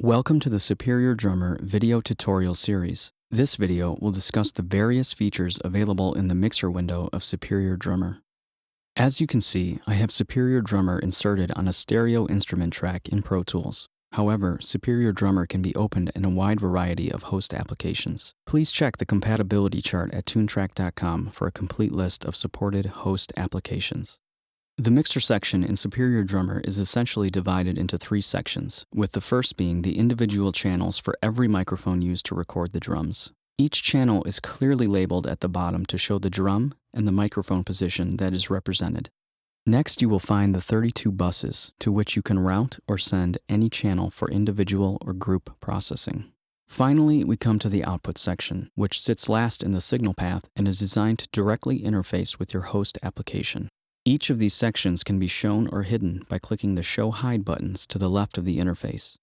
Welcome to the Superior Drummer video tutorial series. This video will discuss the various features available in the mixer window of Superior Drummer. As you can see, I have Superior Drummer inserted on a stereo instrument track in Pro Tools. However, Superior Drummer can be opened in a wide variety of host applications. Please check the compatibility chart at Toontrack.com for a complete list of supported host applications. The mixer section in Superior Drummer is essentially divided into three sections, with the first being the individual channels for every microphone used to record the drums. Each channel is clearly labeled at the bottom to show the drum and the microphone position that is represented. Next, you will find the 32 buses to which you can route or send any channel for individual or group processing. Finally, we come to the output section, which sits last in the signal path and is designed to directly interface with your host application. Each of these sections can be shown or hidden by clicking the Show Hide buttons to the left of the interface.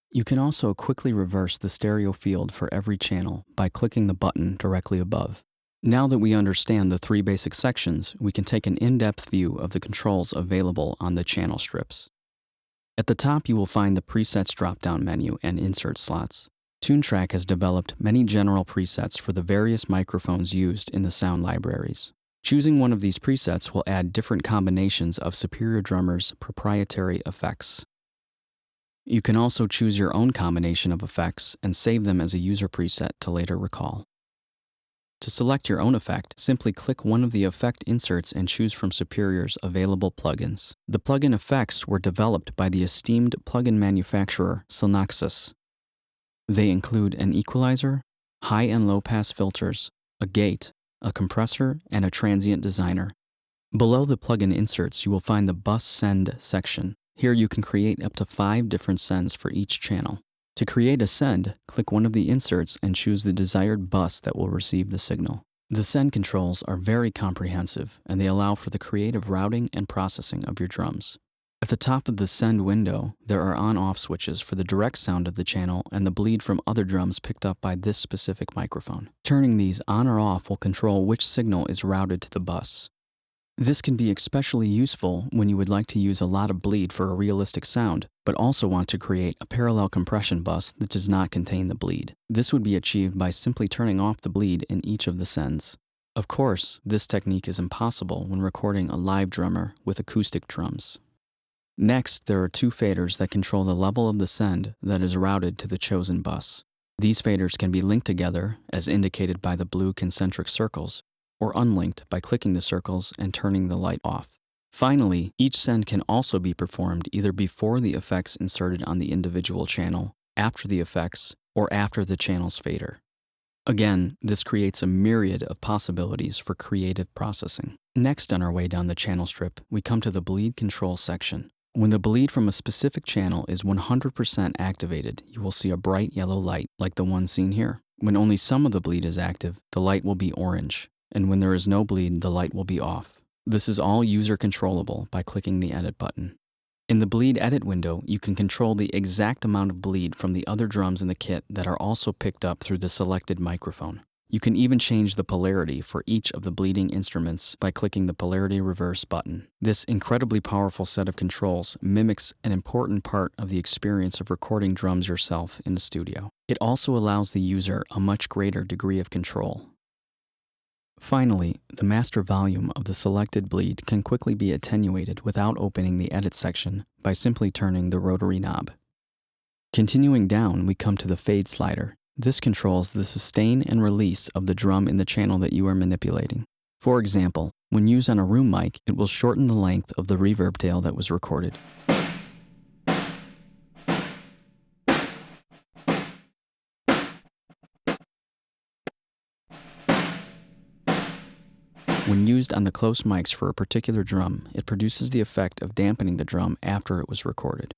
You can also quickly reverse the stereo field for every channel by clicking the button directly above. Now that we understand the three basic sections, we can take an in-depth view of the controls available on the channel strips. At the top, you will find the Presets drop-down menu and insert slots. Toontrack has developed many general presets for the various microphones used in the sound libraries. Choosing one of these presets will add different combinations of Superior Drummer's proprietary effects. You can also choose your own combination of effects and save them as a user preset to later recall. To select your own effect, simply click one of the effect inserts and choose from Superior's available plugins. The plugin effects were developed by the esteemed plugin manufacturer Synaxis. They include an equalizer, high and low pass filters, a gate, a compressor, and a transient designer. Below the plugin inserts, you will find the Bus Send section. Here you can create up to 5 different sends for each channel. To create a send, click one of the inserts and choose the desired bus that will receive the signal. The send controls are very comprehensive, and they allow for the creative routing and processing of your drums. At the top of the send window, there are on-off switches for the direct sound of the channel and the bleed from other drums picked up by this specific microphone. Turning these on or off will control which signal is routed to the bus. This can be especially useful when you would like to use a lot of bleed for a realistic sound, but also want to create a parallel compression bus that does not contain the bleed. This would be achieved by simply turning off the bleed in each of the sends. Of course, this technique is impossible when recording a live drummer with acoustic drums. Next, there are 2 faders that control the level of the send that is routed to the chosen bus. These faders can be linked together, as indicated by the blue concentric circles, or unlinked by clicking the circles and turning the light off. Finally, each send can also be performed either before the effects inserted on the individual channel, after the effects, or after the channel's fader. Again, this creates a myriad of possibilities for creative processing. Next on our way down the channel strip, we come to the bleed control section. When the bleed from a specific channel is 100% activated, you will see a bright yellow light, like the one seen here. When only some of the bleed is active, the light will be orange, and when there is no bleed, the light will be off. This is all user controllable by clicking the Edit button. In the Bleed Edit window, you can control the exact amount of bleed from the other drums in the kit that are also picked up through the selected microphone. You can even change the polarity for each of the bleeding instruments by clicking the Polarity Reverse button. This incredibly powerful set of controls mimics an important part of the experience of recording drums yourself in a studio. It also allows the user a much greater degree of control. Finally, the master volume of the selected bleed can quickly be attenuated without opening the Edit section by simply turning the rotary knob. Continuing down, we come to the Fade slider. This controls the sustain and release of the drum in the channel that you are manipulating. For example, when used on a room mic, it will shorten the length of the reverb tail that was recorded. When used on the close mics for a particular drum, it produces the effect of dampening the drum after it was recorded.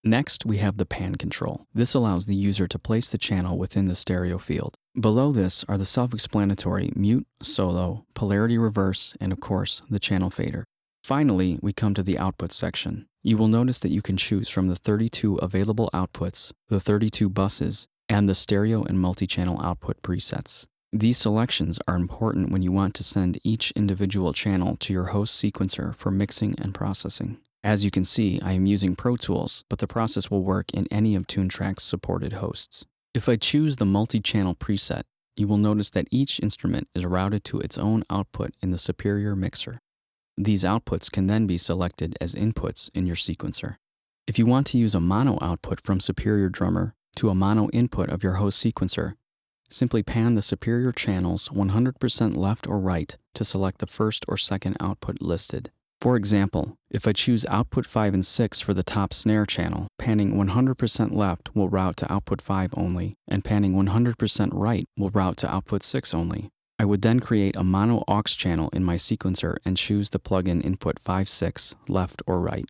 Next, we have the pan control. This allows the user to place the channel within the stereo field. Below this are the self-explanatory mute, solo, polarity reverse, and of course, the channel fader. Finally, we come to the output section. You will notice that you can choose from the 32 available outputs, the 32 buses, and the stereo and multi-channel output presets. These selections are important when you want to send each individual channel to your host sequencer for mixing and processing. As you can see, I am using Pro Tools, but the process will work in any of Toontrack's supported hosts. If I choose the multi-channel preset, you will notice that each instrument is routed to its own output in the Superior mixer. These outputs can then be selected as inputs in your sequencer. If you want to use a mono output from Superior Drummer to a mono input of your host sequencer, simply pan the Superior channels 100% left or right to select the first or second output listed. For example, if I choose output 5 and 6 for the top snare channel, panning 100% left will route to output 5 only, and panning 100% right will route to output 6 only. I would then create a mono aux channel in my sequencer and choose the plugin input 5-6, left or right.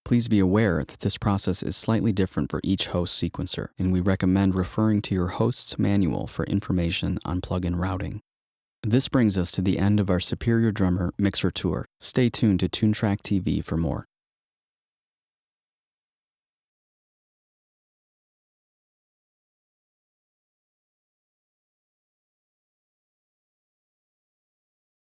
Please be aware that this process is slightly different for each host sequencer, and we recommend referring to your host's manual for information on plugin routing. This brings us to the end of our Superior Drummer mixer tour. Stay tuned to Toontrack TV for more.